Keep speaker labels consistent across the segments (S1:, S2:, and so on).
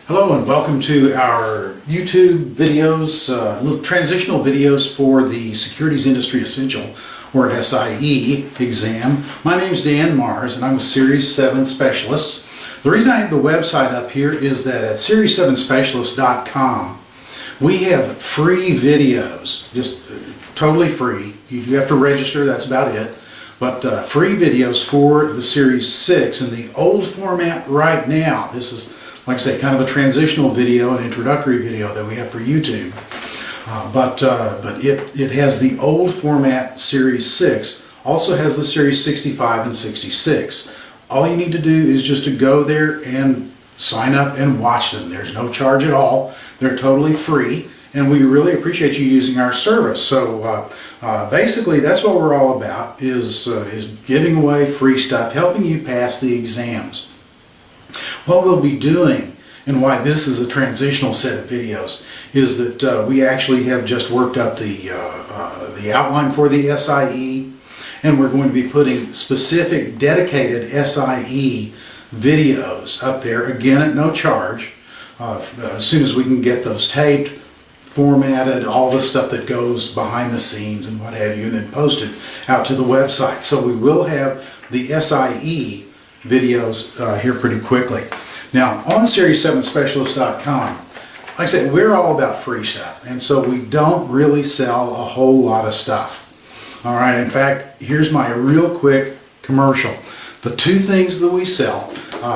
S1: Hello and welcome to our YouTube videos, little transitional videos for the Securities Industry Essential, or SIE exam. My name is Dan Mars and I'm a Series 7 Specialist. The reason I have the website up here is that at series7specialist.com we have free videos, just totally free. You have to register, that's about it. But free videos for the Series 6 in the old format right now. This is, like I say, kind of a transitional video, an introductory video that we have for YouTube. But it has the old format Series 6, also has the Series 65 and 66. All you need to do is just to go there and sign up and watch them. There's no charge at all. They're totally free, and we really appreciate you using our service. So basically that's what we're all about, is giving away free stuff, helping you pass the exams. What we'll be doing, and why this is a transitional set of videos, is that we actually have just worked up the outline for the SIE, and we're going to be putting specific dedicated SIE videos up there, again at no charge, as soon as we can get those taped, formatted, all the stuff that goes behind the scenes and what have you, and then posted out to the website. So we will have the SIE videos here pretty quickly. Now on series7specialist.com, like I said, we're all about free stuff, and so we don't really sell a whole lot of stuff. All right, in fact, here's my real quick commercial. The two things that we sell,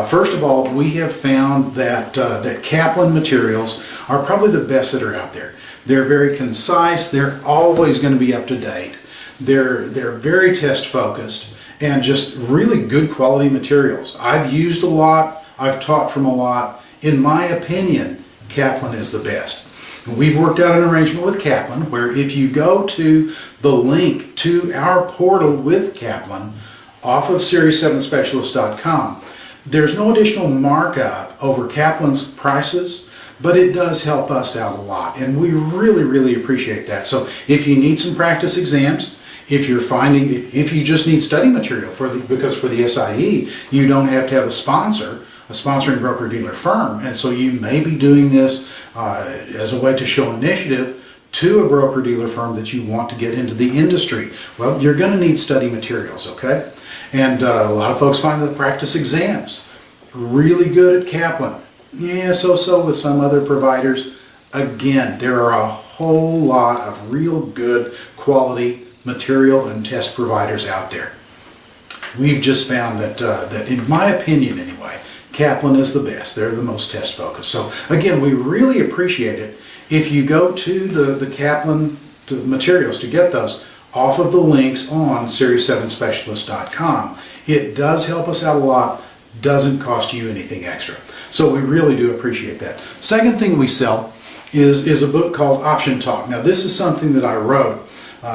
S1: first of all, we have found that that Kaplan materials are probably the best that are out there. They're very concise, they're always going to be up to date, they're very test focused, and just really good quality materials. I've used a lot, I've taught from a lot. In my opinion, Kaplan is the best. We've worked out an arrangement with Kaplan where if you go to the link to our portal with Kaplan off of series7specialist.com, there's no additional markup over Kaplan's prices, but it does help us out a lot, and we really appreciate that. So if you need some practice exams, if you're finding, if you just need study material because for the SIE, you don't have to have a sponsor, a sponsoring broker-dealer firm, and so you may be doing this as a way to show initiative to a broker-dealer firm that you want to get into the industry. Well, you're going to need study materials, okay? And a lot of folks find the practice exams really good at Kaplan. Yeah, so with some other providers. Again, there are a whole lot of real good quality material and test providers out there. We've just found that in my opinion anyway, Kaplan is the best. They're the most test focused. So again, we really appreciate it if you go to the Kaplan materials to get those off of the links on series7specialist.com. It does help us out a lot, doesn't cost you anything extra. So we really do appreciate that. Second thing we sell is a book called Option Talk. Now this is something that I wrote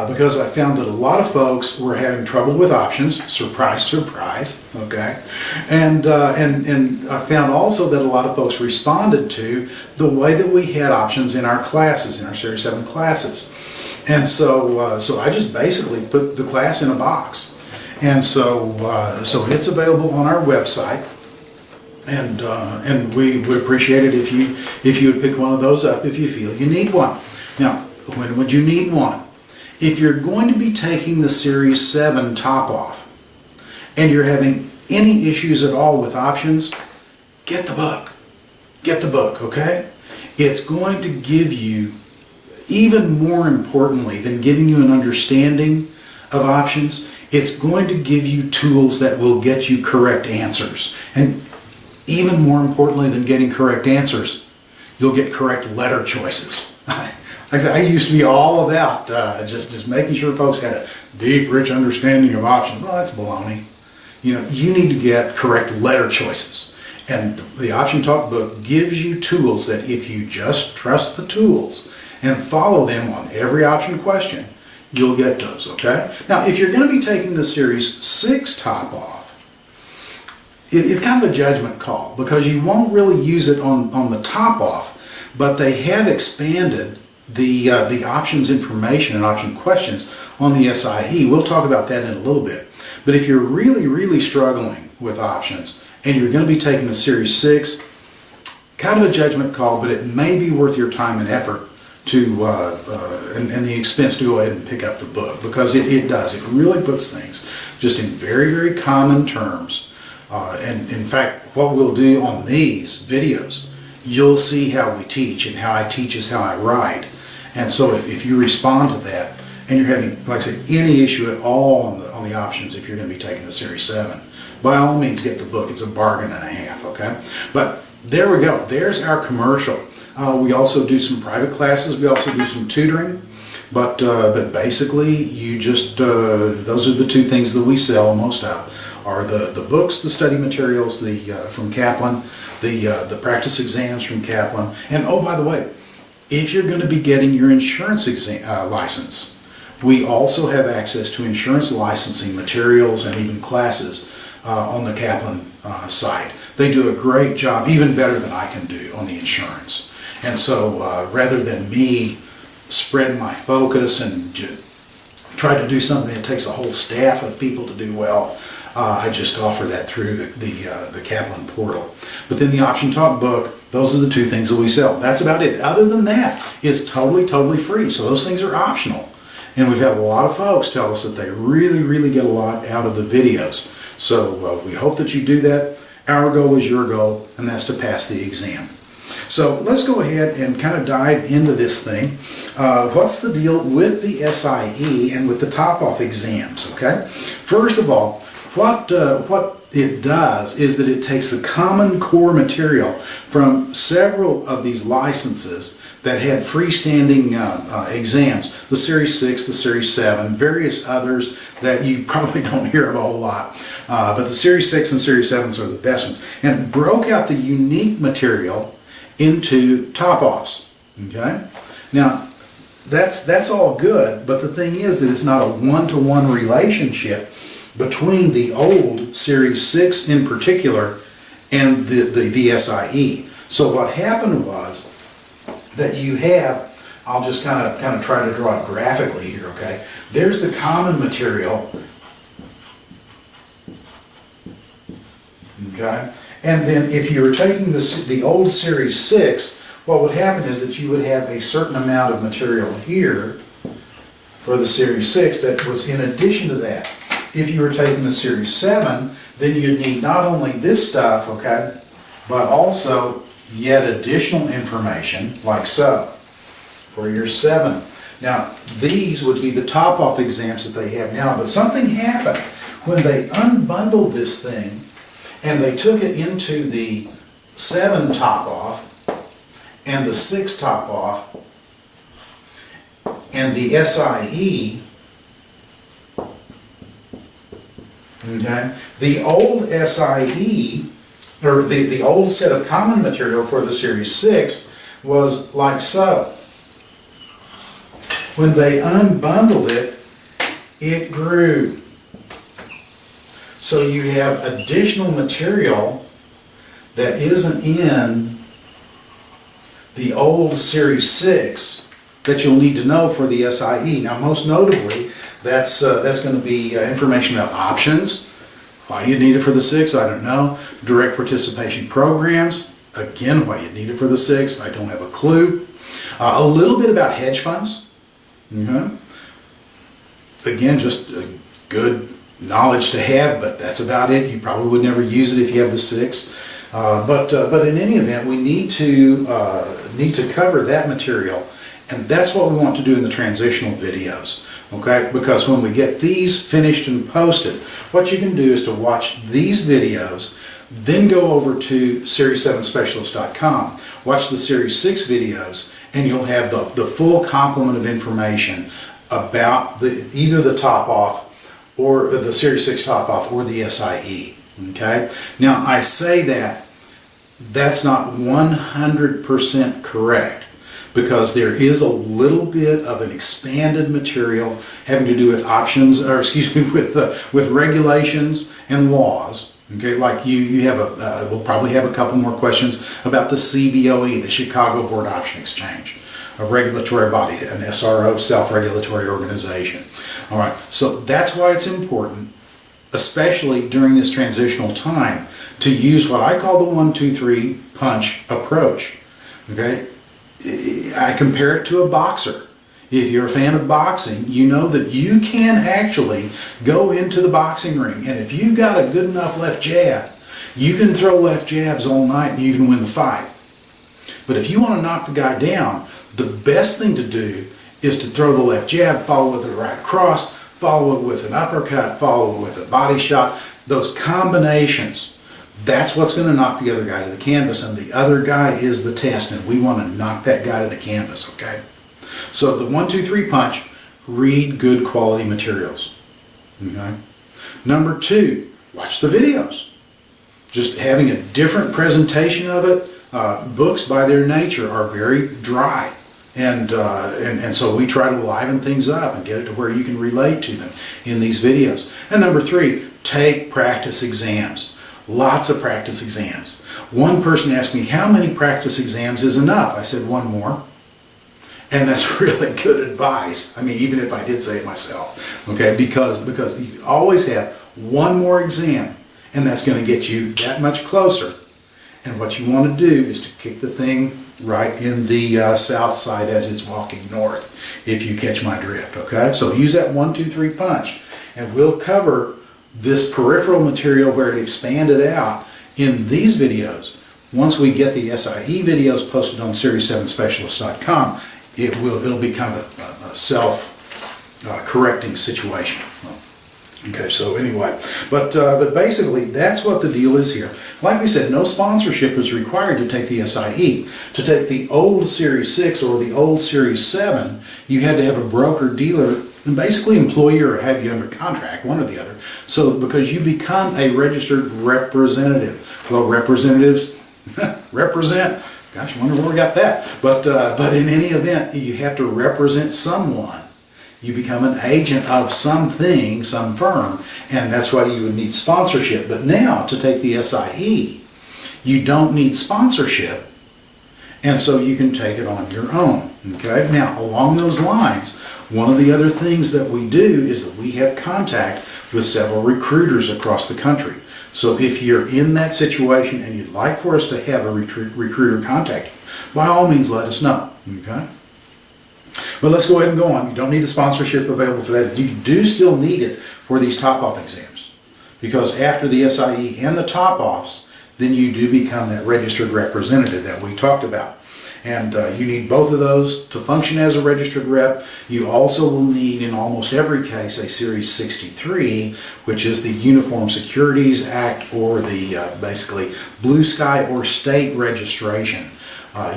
S1: because I found that a lot of folks were having trouble with options. Surprise, surprise. Okay, and I found also that a lot of folks responded to the way that we had options in our classes, in our Series 7 classes, and so I just basically put the class in a box, and so it's available on our website, and we would appreciate it if you would pick one of those up if you feel you need one. Now, when would you need one? If you're going to be taking the Series 7 top off and you're having any issues at all with options, get the book. Get the book, okay? It's going to give you, even more importantly than giving you an understanding of options, it's going to give you tools that will get you correct answers. And even more importantly than getting correct answers, you'll get correct letter choices. Like I said, I used to be all about just making sure folks had a deep, rich understanding of options. Well, that's baloney. You know, you need to get correct letter choices. And the Option Talk book gives you tools that if you just trust the tools and follow them on every option question, you'll get those, okay? Now, if you're going to be taking the Series 6 top off, it's kind of a judgment call because you won't really use it on the top off, but they have expanded the options information and option questions on the SIE. We'll talk about that in a little bit. But if you're really struggling with options and you're going to be taking the Series 6, kind of a judgment call, but it may be worth your time and effort to and the expense to go ahead and pick up the book, because it does. It really puts things just in very, very common terms. And in fact, what we'll do on these videos, you'll see how we teach, and how I teach is how I write. And so if you respond to that, and you're having, like I said, any issue at all on the options, if you're going to be taking the Series 7, by all means get the book. It's a bargain and a half, okay? But there we go. There's our commercial. We also do some private classes. We also do some tutoring. But basically, you just, those are the two things that we sell most of, are the books, the study materials, from Kaplan, the practice exams from Kaplan. And oh, by the way, if you're going to be getting your insurance license, we also have access to insurance licensing materials and even classes on the Kaplan site. They do a great job, even better than I can do on the insurance. And so rather than me spread my focus and try to do something that takes a whole staff of people to do well, I just offer that through the Kaplan portal. But then the Option Talk book, those are the two things that we sell. That's about it. Other than that, it's totally free. So those things are optional. And we've had a lot of folks tell us that they really get a lot out of the videos. So we hope that you do that. Our goal is your goal, and that's to pass the exam. So let's go ahead and kind of dive into this thing. What's the deal with the SIE and with the top-off exams, okay? First of all, what it does is that it takes the common core material from several of these licenses that had freestanding exams, the Series 6, the Series 7, various others that you probably don't hear of a whole lot. But the Series 6 and Series 7s are the best ones. And it broke out the unique material into top-offs, okay? Now, that's all good, but the thing is that it's not a one-to-one relationship between the old Series 6 in particular and the SIE. So what happened was that you have, I'll just kind of try to draw it graphically here, okay? There's the common material, okay? And then if you were taking the old Series 6, what would happen is that you would have a certain amount of material here for the Series 6 that was in addition to that. If you were taking the Series 7, then you'd need not only this stuff, okay, but also yet additional information, like so, for your 7. Now, these would be the top-off exams that they have now, but something happened when they unbundled this thing and they took it into the 7 top-off and the 6 top-off and the SIE. Okay. The old SIE, or the old set of common material for the Series 6 was like so. When they unbundled it, it grew. So you have additional material that isn't in the old Series 6 that you'll need to know for the SIE. Now, most notably, that's going to be information about options. Why you need it for the 6, I don't know. Direct participation programs. Again, why you need it for the 6, I don't have a clue. A little bit about hedge funds. Again, just good knowledge to have, but that's about it. You probably would never use it if you have the 6. But in any event, we need to cover that material, and that's what we want to do in the transitional videos. Okay, because when we get these finished and posted, what you can do is to watch these videos, then go over to series7specialist.com, watch the Series 6 videos, and you'll have the full complement of information about either the top-off or the Series 6 top-off or the SIE. Okay, now I say that's not 100% correct, because there is a little bit of an expanded material having to do with options, or excuse me, with regulations and laws. Okay, like you have we'll probably have a couple more questions about the CBOE, the Chicago Board Option Exchange, a regulatory body, an SRO, self-regulatory organization. All right, so that's why it's important, especially during this transitional time, to use what I call the 1-2-3 punch approach. Okay, I compare it to a boxer. If you're a fan of boxing, you know that you can actually go into the boxing ring, and if you've got a good enough left jab, you can throw left jabs all night and you can win the fight. But if you want to knock the guy down, the best thing to do is to throw the left jab, follow with a right cross, follow it with an uppercut, follow it with a body shot. Those combinations, that's what's going to knock the other guy to the canvas, and the other guy is the test, and we want to knock that guy to the canvas, okay? So the 1-2-3 punch, read good quality materials, okay? Number 2, watch the videos. Just having a different presentation of it. Books by their nature are very dry, and so we try to liven things up and get it to where you can relate to them in these videos. And number 3, take practice exams. Lots of practice exams. One person asked me, how many practice exams is enough? I said, 1 more. And that's really good advice. I mean, even if I did say it myself, okay, because you always have 1 more exam, and that's going to get you that much closer. And what you want to do is to kick the thing right in the south side as it's walking north, if you catch my drift, okay? So use that 1-2-3 punch, and we'll cover this peripheral material where it expanded out in these videos. Once we get the SIE videos posted on series7specialist.com, it'll become a self-correcting situation. Okay, so anyway, but basically that's what the deal is here. Like we said, no sponsorship is required to take the SIE. To take the old Series 6 or the old Series 7, you had to have a broker dealer, and basically employer, or have you under contract, one or the other. So because you become a registered representative. Well, representatives represent. Gosh, I wonder where we got that. But in any event, you have to represent someone. You become an agent of something, some firm, and that's why you would need sponsorship. But now, to take the SIE, you don't need sponsorship, and so you can take it on your own. Okay? Now, along those lines, one of the other things that we do is that we have contact with several recruiters across the country. So if you're in that situation and you'd like for us to have a recruiter contact you, by all means let us know. Okay? But let's go ahead and go on. You don't need the sponsorship available for that. You do still need it for these top-off exams, because after the SIE and the top-offs, then you do become that registered representative that we talked about. And you need both of those to function as a registered rep. You also will need, in almost every case, a Series 63, which is the Uniform Securities Act, or the basically blue sky or state registration.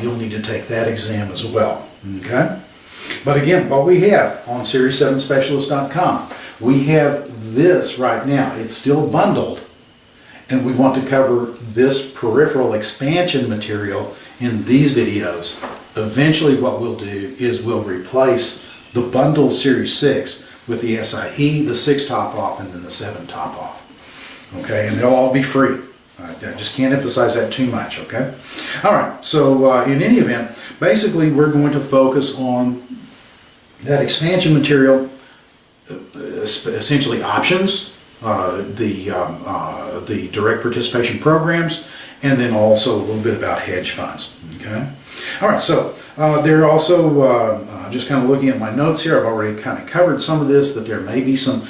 S1: You'll need to take that exam as well. Okay? But again, what we have on series7specialist.com, we have this right now. It's still bundled, and we want to cover this peripheral expansion material in these videos. Eventually what we'll do is we'll replace the bundled Series 6 with the SIE, the 6 top-off, and then the 7 top-off. Okay, and they'll all be free. I just can't emphasize that too much, okay? All right, so in any event, basically we're going to focus on that expansion material, essentially options, the direct participation programs, and then also a little bit about hedge funds, okay? All right, so they're also, just kind of looking at my notes here, I've already kind of covered some of this, that there may be some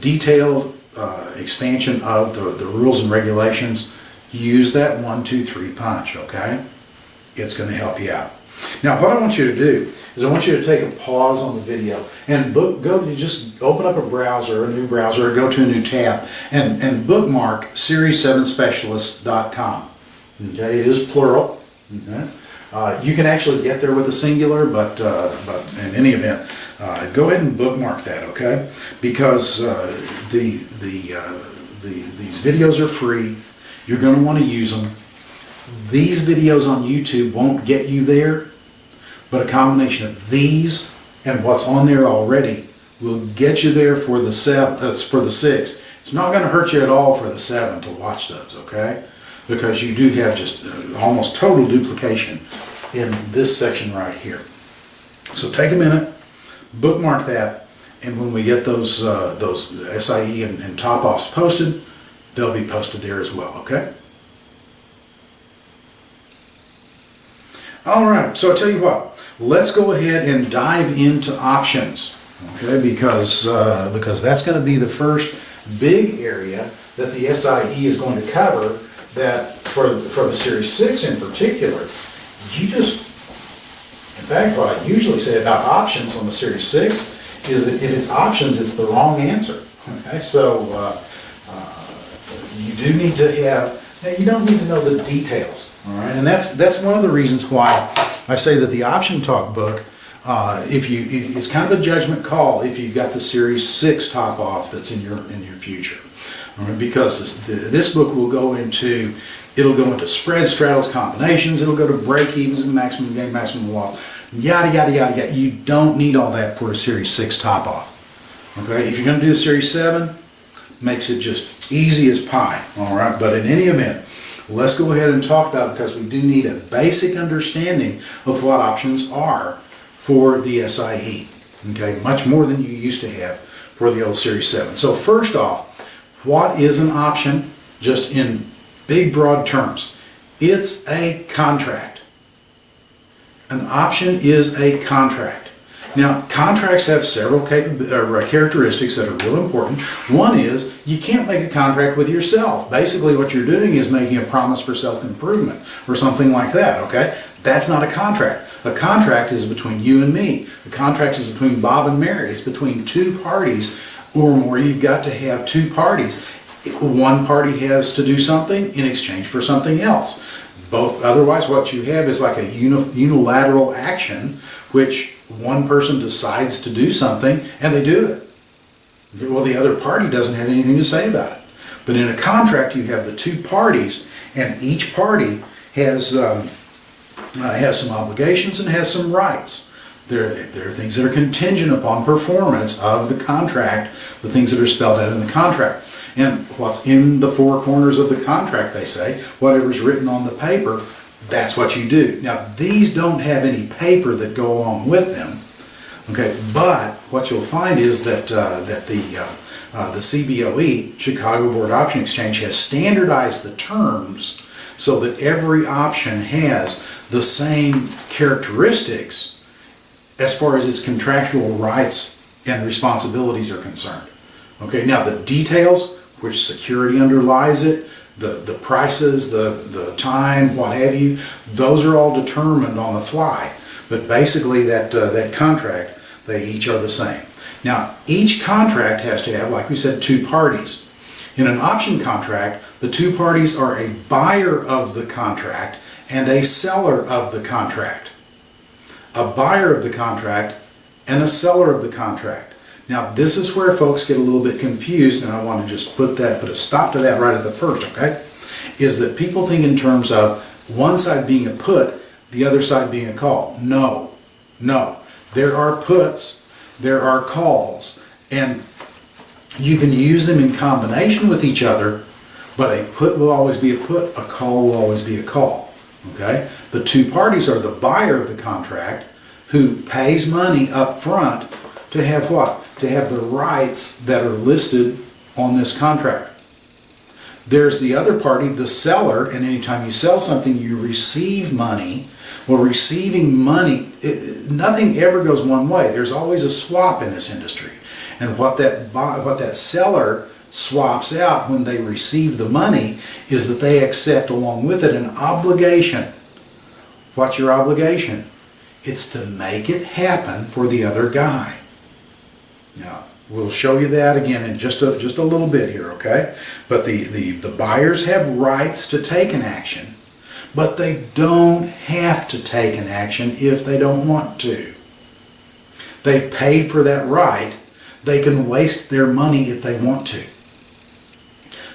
S1: detailed expansion of the rules and regulations. Use that 1-2-3 punch, okay? It's going to help you out. Now, what I want you to do is I want you to take a pause on the video and just open up a browser, a new browser, or go to a new tab and bookmark series7specialist.com. Okay, it is plural. Okay? You can actually get there with a singular, but in any event, go ahead and bookmark that, okay? Because these videos are free. You're going to want to use them. These videos on YouTube won't get you there, but a combination of these and what's on there already will get you there for the 6. It's not going to hurt you at all for the 7 to watch those, okay? Because you do have just almost total duplication in this section right here. So take a minute, bookmark that, and when we get those SIE and top-offs posted, they'll be posted there as well, okay? All right, so I tell you what, let's go ahead and dive into options, okay? Because that's going to be the first big area that the SIE is going to cover. That for the Series 6 in particular, in fact, what I usually say about options on the Series 6 is that if it's options, it's the wrong answer. Okay, so you do need to have. You don't need to know the details, all right? And that's one of the reasons why I say that the option talk book, it's kind of a judgment call if you've got the Series 6 top off that's in your future, all right? Because this book will go into spread, straddles, combinations. It'll go to break evens and maximum gain, maximum loss, yada yada yada yada. You don't need all that for a Series 6 top off, okay? If you're going to do a Series 7. Makes it just easy as pie, all right? But in any event, let's go ahead and talk about it because we do need a basic understanding of what options are for the SIE, okay? Much more than you used to have for the old Series 7. So first off, what is an option? Just in big broad terms, it's a contract. An option is a contract. Now, contracts have several characteristics that are real important. One is you can't make a contract with yourself. Basically, what you're doing is making a promise for self-improvement or something like that, okay? That's not a contract. A contract is between you and me. A contract is between Bob and Mary. It's between two parties or more. You've got to have two parties. One party has to do something in exchange for something else. Otherwise, what you have is like a unilateral action, which one person decides to do something and they do it. Well, the other party doesn't have anything to say about it. But in a contract, you have the two parties, and each party has some obligations and has some rights. There are things that are contingent upon performance of the contract, the things that are spelled out in the contract. And what's in the four corners of the contract, they say, whatever's written on the paper, that's what you do. Now, these don't have any paper that go along with them, okay? But what you'll find is that the CBOE, Chicago Board Option Exchange, has standardized the terms so that every option has the same characteristics as far as its contractual rights and responsibilities are concerned. Okay, now the details, which security underlies it, the prices, the time, what have you, those are all determined on the fly. But basically that contract, they each are the same. Now, each contract has to have, like we said, two parties. In an option contract, the two parties are a buyer of the contract and a seller of the contract. A buyer of the contract and a seller of the contract. Now, this is where folks get a little bit confused, and I want to just put a stop to that right at the first, okay? Is that people think in terms of one side being a put, the other side being a call. No. There are puts, there are calls, and you can use them in combination with each other, but a put will always be a put, a call will always be a call, okay? The two parties are the buyer of the contract who pays money up front to have what? To have the rights that are listed on this contract. There's the other party, the seller, and anytime you sell something, you receive money. Well, receiving money, nothing ever goes one way. There's always a swap in this industry. And what that seller swaps out when they receive the money is that they accept along with it an obligation. What's your obligation? It's to make it happen for the other guy. Now, we'll show you that again in just a little bit here, okay? But the buyers have rights to take an action, but they don't have to take an action if they don't want to. They paid for that right. They can waste their money if they want to.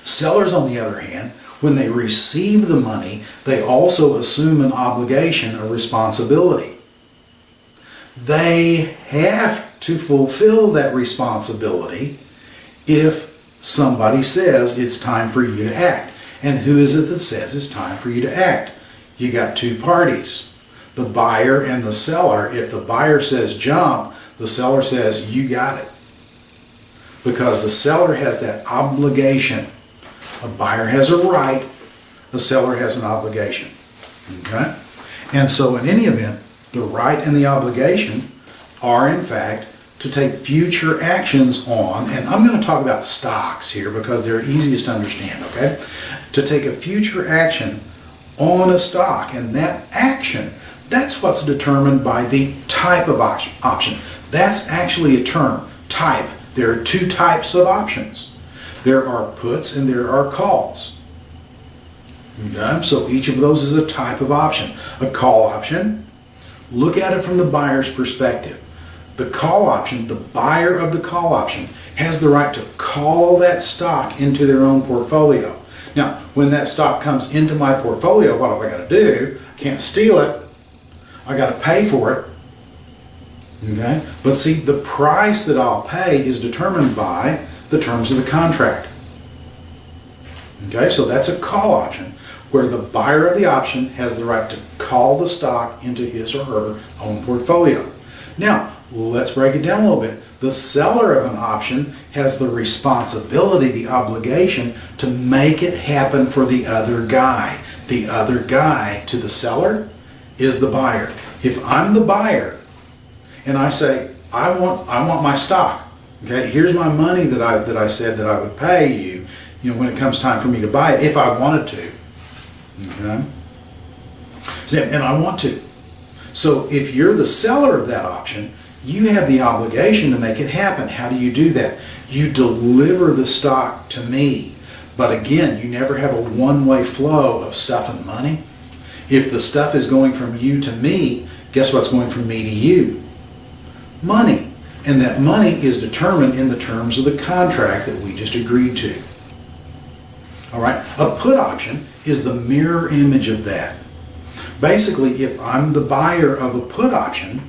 S1: Sellers, on the other hand, when they receive the money, they also assume an obligation, a responsibility. They have to fulfill that responsibility if somebody says it's time for you to act. And who is it that says it's time for you to act? You got two parties, the buyer and the seller. If the buyer says jump, the seller says you got it. Because the seller has that obligation. A buyer has a right, the seller has an obligation. Okay? And so in any event, the right and the obligation are in fact to take future actions on, and I'm going to talk about stocks here because they're easiest to understand, okay? To take a future action on a stock, and that action, that's what's determined by the type of option. That's actually a term, type. There are two types of options. There are puts and there are calls. Okay? So each of those is a type of option. A call option, look at it from the buyer's perspective. The call option, the buyer of the call option, has the right to call that stock into their own portfolio. Now, when that stock comes into my portfolio, what have I got to do? I can't steal it. I got to pay for it. Okay? But see, the price that I'll pay is determined by the terms of the contract. Okay? So that's a call option, where the buyer of the option has the right to call the stock into his or her own portfolio. Now, let's break it down a little bit. The seller of an option has the responsibility, the obligation to make it happen for the other guy. The other guy to the seller is the buyer. If I'm the buyer and I say, I want my stock, okay, here's my money that I said that I would pay you, when it comes time for me to buy it, if I wanted to. Okay? And I want to. So if you're the seller of that option, you have the obligation to make it happen. How do you do that? You deliver the stock to me. But again, you never have a one-way flow of stuff and money. If the stuff is going from you to me, guess what's going from me to you? Money. And that money is determined in the terms of the contract that we just agreed to. All right? A put option is the mirror image of that. Basically, if I'm the buyer of a put option,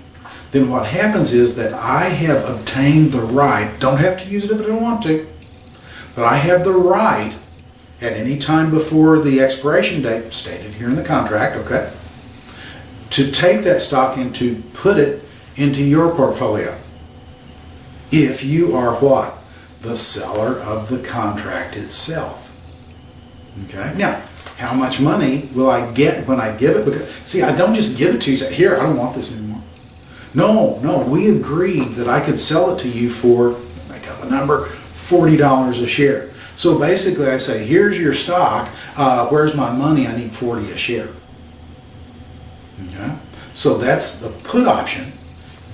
S1: then what happens is that I have obtained the right, don't have to use it if I don't want to, but I have the right at any time before the expiration date stated here in the contract, okay, to take that stock and to put it into your portfolio. If you are what? The seller of the contract itself. Okay? Now, how much money will I get when I give it? Because, see, I don't just give it to you and say, here, I don't want this anymore. No, we agreed that I could sell it to you for, make up a number, $40 a share. So basically I say, here's your stock, where's my money? I need $40 a share. Okay? So that's the put option,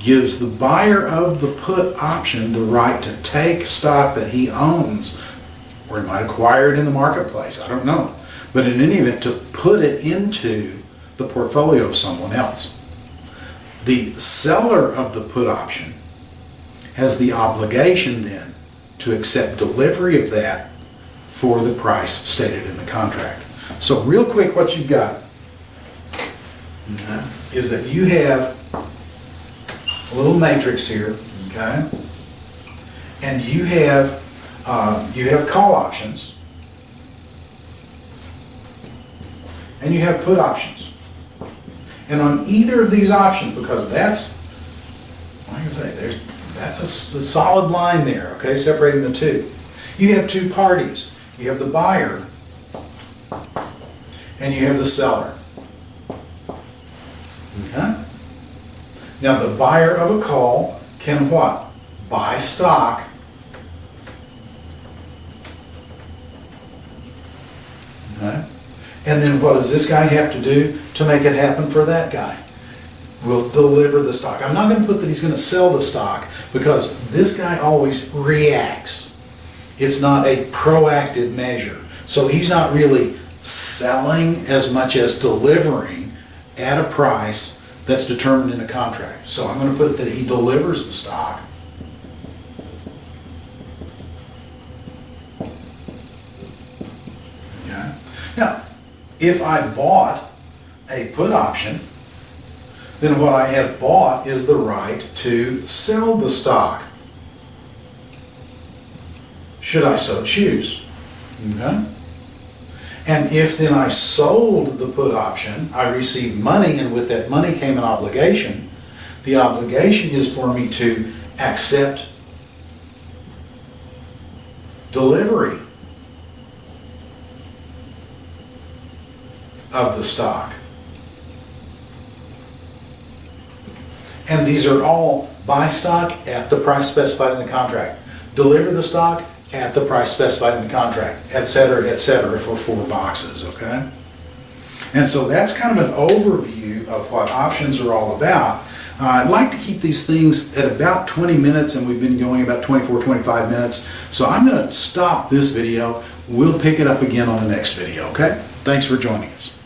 S1: gives the buyer of the put option the right to take stock that he owns, or he might acquire it in the marketplace, I don't know. But in any event, to put it into the portfolio of someone else. The seller of the put option has the obligation then to accept delivery of that for the price stated in the contract. So real quick, what you've got is that you have a little matrix here, okay? And you have call options and you have put options. And on either of these options, because that's, like I say, that's a solid line there, okay, separating the two. You have two parties. You have the buyer and you have the seller. Okay? Now the buyer of a call can what? Buy stock okay? And then what does this guy have to do to make it happen for that guy? We'll deliver the stock. I'm not going to put that he's going to sell the stock because this guy always reacts. It's not a proactive measure. So he's not really selling as much as delivering at a price that's determined in a contract. So I'm going to put that he delivers the stock. Okay. Now, if I bought a put option, then what I have bought is the right to sell the stock, should I so choose. Okay? And if then I sold the put option, I received money, and with that money came an obligation. The obligation is for me to accept delivery of the stock. And these are all buy stock at the price specified in the contract, deliver the stock at the price specified in the contract, et cetera, for 4 boxes, okay? And so that's kind of an overview of what options are all about. I'd like to keep these things at about 20 minutes, and we've been going about 24, 25 minutes. So I'm going to stop this video. We'll pick it up again on the next video, okay? Thanks for joining us.